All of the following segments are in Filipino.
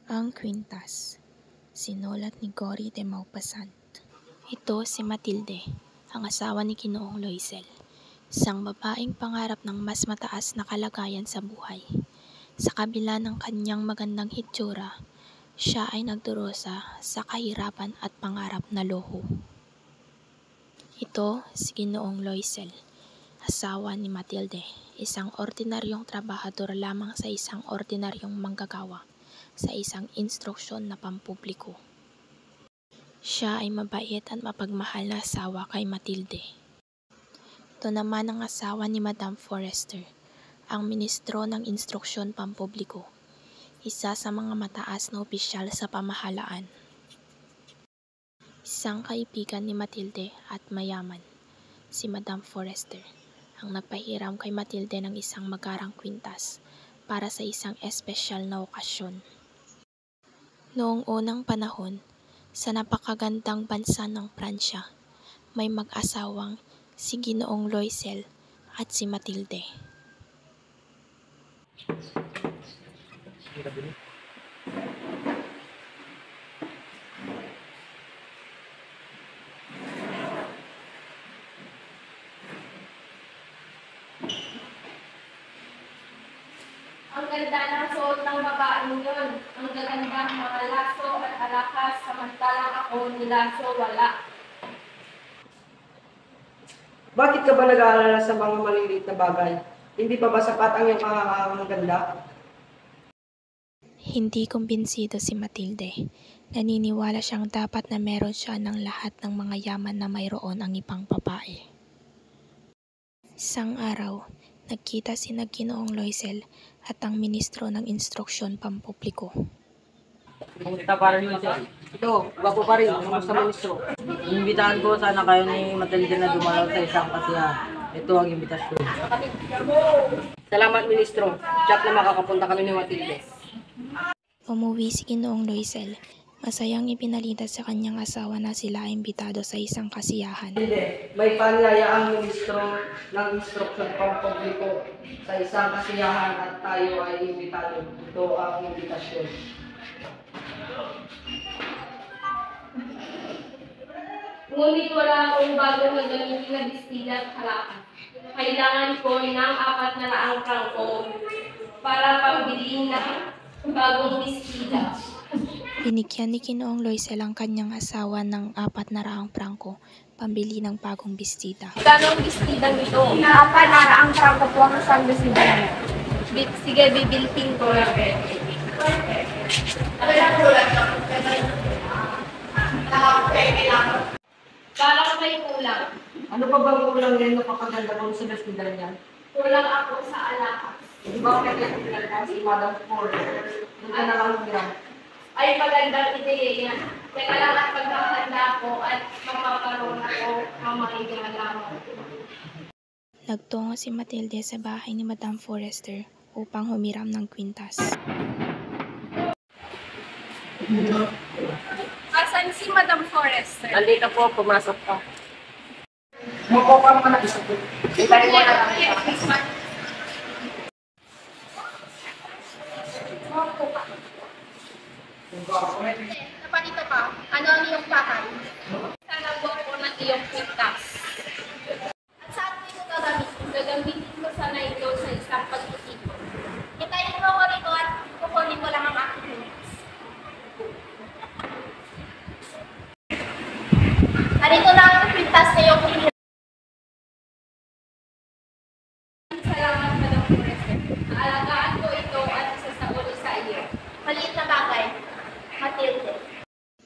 Ang Kwintas, sinulat ni Cory de Maupassant. Ito si Matilde, ang asawa ni Ginoong Loisel, isang babaeng pangarap ng mas mataas na kalagayan sa buhay. Sa kabila ng kanyang magandang hitsura, siya ay nagdurusa sa kahirapan at pangarap na loho. Ito si Ginoong Loisel, asawa ni Matilde, isang ordinaryong trabahador lamang sa isang ordinaryong manggagawa sa isang instruksyon na pampubliko. Siya ay mabait at mapagmahal na asawa kay Matilde. Ito naman ang asawa ni Madame Forester, ang ministro ng instruksyon pampubliko, isa sa mga mataas na opisyal sa pamahalaan. Isang kaibigan ni Matilde at mayaman, si Madame Forester, ang nagpahiram kay Matilde ng isang magarang kwintas para sa isang espesyal na okasyon. Noong unang panahon, sa napakagandang bansa ng Pransya, may mag-asawang si Ginoong Loisel at si Matilde. Ang ganda ng suot ng babaeng yun. Ang gaganda ng mga laso at alakas, samantalang ako nilaso wala. Bakit ka ba nag-aalala sa mga maliliit na bagay? Hindi pa ba sapat ang iyong kahangahang ganda? Hindi kumbinsido si Matilde. Naniniwala siyang dapat na meron siya ng lahat ng mga yaman na mayroon ang ibang babae. Isang araw, nagkita si Ginoong Loisel at ang ministro ng instruksyon pampubliko. Kumusta pa rin yun, sir? Ito, gwapo pa rin, sa ministro. Imbitahan ko sana kayo ni Matilde na dumalaw sa isang kasiyahan. Ito ang imbitasyon. Salamat, ministro. Tiyak na makakapunta kami ni Matilde. Umuwi si Ginoong Loisel. Masayang ipinalita sa kanyang asawa na sila ay imbitado sa isang kasiyahan. Hindi, may panyaya ang ministro ng instruksyon pampubliko sa isang kasiyahan at tayo ay imbitado. Ito ang imbitasyon. Ngunit wala akong bagong gagamitin na bestila at halakan. Kailangan ko ng 400 prangko para pambili ng bagong bestila. Binigyan ni Ginoong Loisel ang kanyang asawa ng 400 prangko pambili ng bagong bestida. Magkano ang bestida nito? 400 prangko po ang isang bestida na yan. Sige, bibilhin ko na. Para ko may kulang. Ano pa bang kulang ngayon napakaganda mo sa bestida niya? Kulang ako sa alakas. Di ba kaya pinagkakita si Madame Ford? Doon ka na lang humiram. Ay, magandang ideya yan. Teka lang at pagkakanda ko at mapaparoon ako ang mga igalaman. Nagtungo si Matilde sa bahay ni Madame Forester upang humiram ng kwintas. Asan si Madame Forester? Nandito po, pumasok ka. Muko ka naman ang isa ko. Itayin mo na lang. Napanito pa, ano ang iyong pakay? Sana buwan ko ng iyong kwintas. At saan mo ito gagamitin? Gagamitin ko sana ito sa isang pag-isipon. Itayin mo ko rito at kukunin ko lang ang aking kwintas. Narito na ang kwintas na iyong kwintas. Salamat, Madam Forester. Naalagaan ko ito at isasauli sa iyo. Maliit na bagay, Matilde.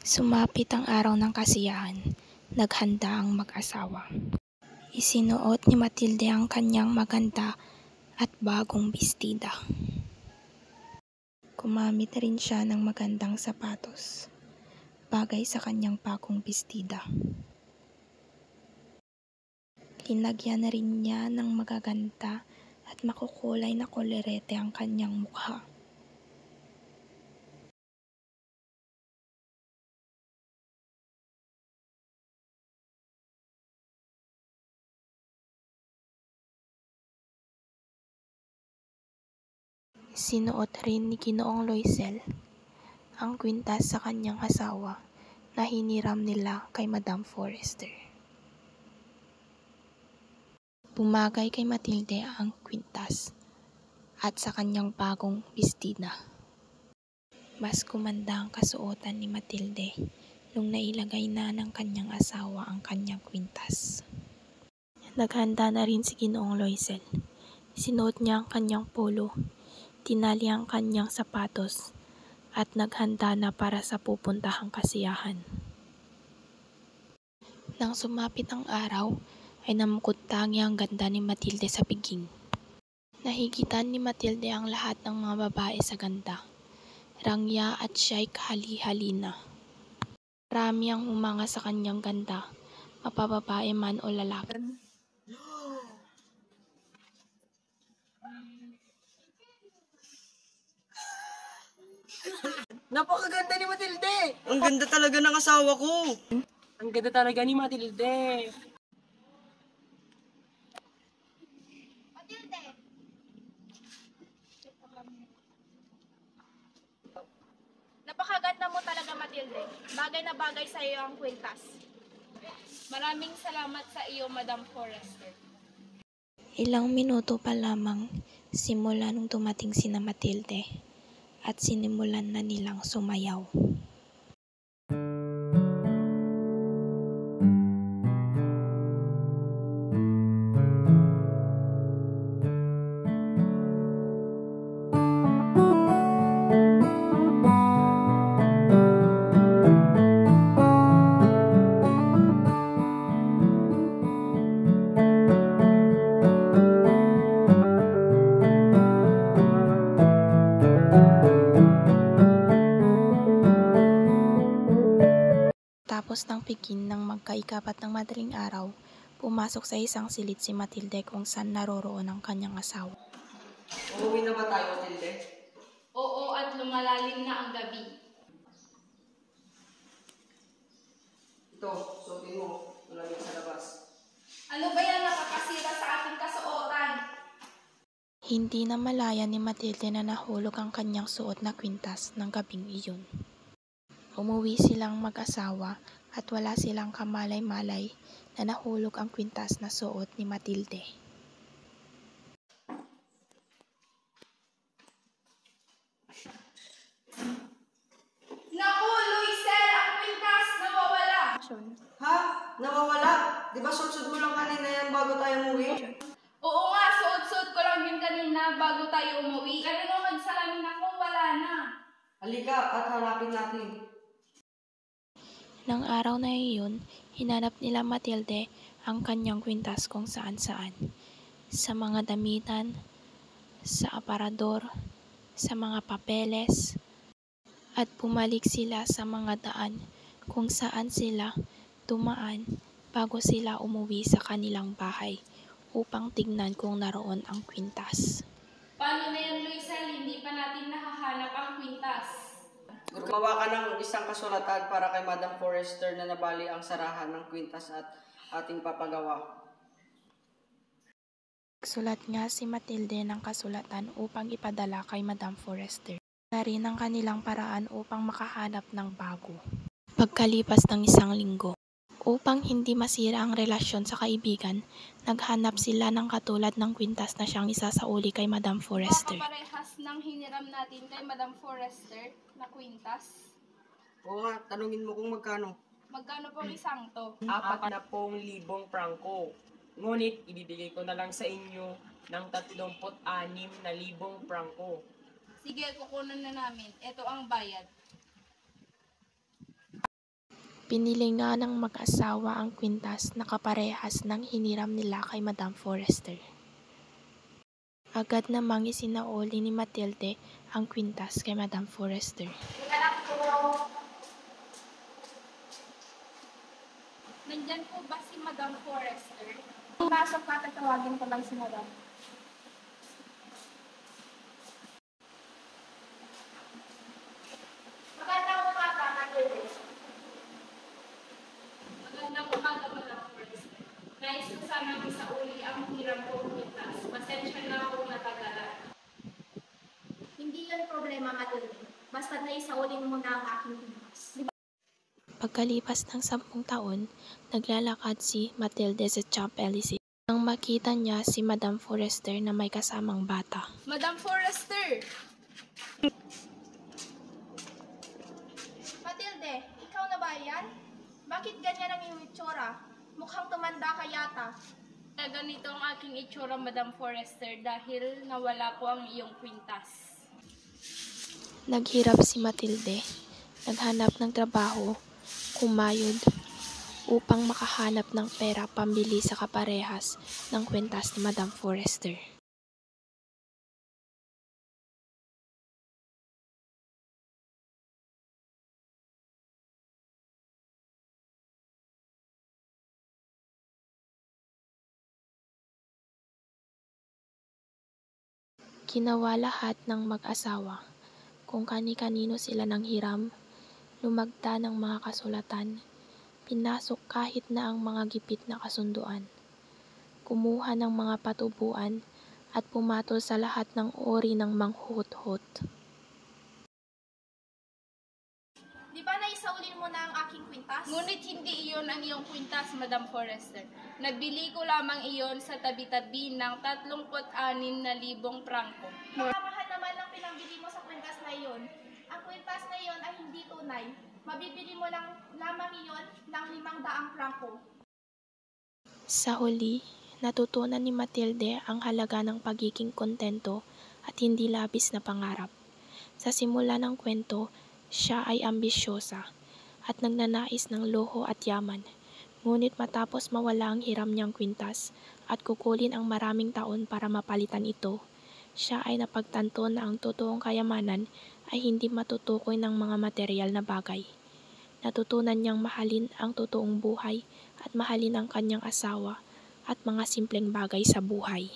Sumapit ang araw ng kasiyahan. Naghanda ang mag-asawa. Isinuot ni Matilde ang kanyang maganda at bagong bestida. Gumamit rin siya ng magandang sapatos, bagay sa kanyang bagong bestida. Linagyan na rin niya ng magaganda at makukulay na kolorete ang kanyang mukha. Sinuot rin ni Ginoong Loisel ang kwintas sa kanyang asawa na hiniram nila kay Madam Forrester. Bumagay kay Matilde ang kwintas at sa kanyang bagong bestida. Mas kumanda ang kasuotan ni Matilde nung nailagay na ng kanyang asawa ang kanyang kwintas. Naghanda na rin si Ginoong Loisel. Sinuot niya ang kanyang polo, tinali ang kanyang sapatos, at naghanda na para sa pupuntahang kasiyahan. Nang sumapit ang araw, ay namukod-tangi ang ganda ni Matilde sa piging. Nahigitan ni Matilde ang lahat ng mga babae sa ganda. Rangya at siya'y kahali-halina. Marami ang humanga sa kanyang ganda, mapababae man o lalaki. Napakaganda ni Matilde! Ang ganda talaga ng asawa ko! Ang ganda talaga ni Matilde! Matilde! Napakaganda mo talaga, Matilde. Bagay na bagay sa iyo ang kwintas. Maraming salamat sa iyo, Madam Forrester. Ilang minuto pa lamang simula nung dumating sina Matilde at sinimulan na nilang sumayaw. Tapos ng pigin ng magkaikapat ng madaling araw, pumasok sa isang silid si Matilde kung saan naroroon ang kanyang asawa. Uuwi na ba tayo, Matilde? Oo, at lumalalim na ang gabi. Ito, suotin mo. Malamig sa labas. Ano ba yan nakakasira sa ating kasuotan? Hindi na malaya ni Matilde na nahulog ang kanyang suot na kwintas ng gabing iyon. Umuwi silang mag-asawa at wala silang kamalay-malay na nahulog ang kwintas na suot ni Matilde. Naku, Loisel! Ang kwintas! Nawawala! Ha? Nawawala? Di ba suot mo lang kanina yan bago tayo umuwi? Oo nga, suot-suot ko lang yun kanina bago tayo umuwi. Pero nung nagsalamin ako, wala na. Halika at hanapin natin. Nang araw na iyon, hinanap nila Matilde ang kanyang kwintas kung saan-saan. Sa mga damitan, sa aparador, sa mga papeles, at bumalik sila sa mga daan kung saan sila dumaan bago sila umuwi sa kanilang bahay upang tignan kung naroon ang kwintas. Paano na yan, Loisel? Hindi pa natin nahahanap ang kwintas. Gumawa ka ng isang kasulatan para kay Madam Forrester na nabali ang sarahan ng kwintas at ating papagawa. Nagsulat nga si Matilde ng kasulatan upang ipadala kay Madam Forrester. Na rin ang kanilang paraan upang makahanap ng bago. Pagkalipas ng isang linggo, upang hindi masira ang relasyon sa kaibigan, naghanap sila ng katulad ng kwintas na siyang isasauli kay Madam Forrester. Parehas ng hiniram natin kay Madam Forrester na kwintas. Oo nga, tanungin mo kung magkano. Magkano pong isang to? 40,000 prangko. Ngunit ibibigay ko na lang sa inyo ng 36,000 prangko. Sige, kukunan na namin. Ito ang bayad. Pinili nga ng mag-asawa ang kwintas na kaparehas ng hiniram nila kay Madam Forrester. Agad namang isinauli ni Matilde ang kwintas kay Madam Forrester. Nandyan po ba si Madam Forrester? Pasok ka, tatawagin ko lang si Madam. Magandang umaga, Matilde. Magandang umaga, Madam Forrester. Nais ko sanang isauli ang hiram ko kwintas. Pasensya na ako natagalan. Hindi yun problema, Matilde. Basta naisa isaulin mo na ang aking pintas. Pagkalipas ng 10 taon, naglalakad si Matilde sa Champs-Élysées nang makita niya si Madame Forester na may kasamang bata. Madam Forester! Matilde, ikaw na ba yan? Bakit ganyan ang iyong itsura? Mukhang tumanda ka yata. Ganito ang aking itsura, Madam Forester, dahil nawala po ang iyong kwintas. Naghirap si Matilde, naghanap ng trabaho, kumayod, upang makahanap ng pera pambili sa kaparehas ng kwintas ni Madame Forester. Ginawa lahat ng mag-asawa, kung kani-kanino sila nang hiram, lumagda ng mga kasulatan, pinasok kahit na ang mga gipit na kasunduan, kumuha ng mga patubuan, at pumatol sa lahat ng uri ng manghuhot-hot. Di ba naisaulin mo na ang aking kwintas? Ngunit hindi iyon ang iyong kwintas, Madam Forester. Nagbili ko lamang iyon sa tabi-tabi ng 36,000 prangko. Mahal naman ang pinambili mo sa kwintas na iyon. Ang kwintas na iyon ay hindi tunay. Mabibili mo lamang iyon ng 500 prangko. Sa huli, natutunan ni Matilde ang halaga ng pagiging kontento at hindi labis na pangarap. Sa simula ng kwento, siya ay ambisyosa at nagnanais ng luho at yaman. Ngunit matapos mawala ang hiram niyang kwintas at kukulin ang maraming taon para mapalitan ito, siya ay napagtanto na ang totoong kayamanan ay hindi matutukoy ng mga material na bagay. Natutunan niyang mahalin ang totoong buhay at mahalin ang kanyang asawa at mga simpleng bagay sa buhay.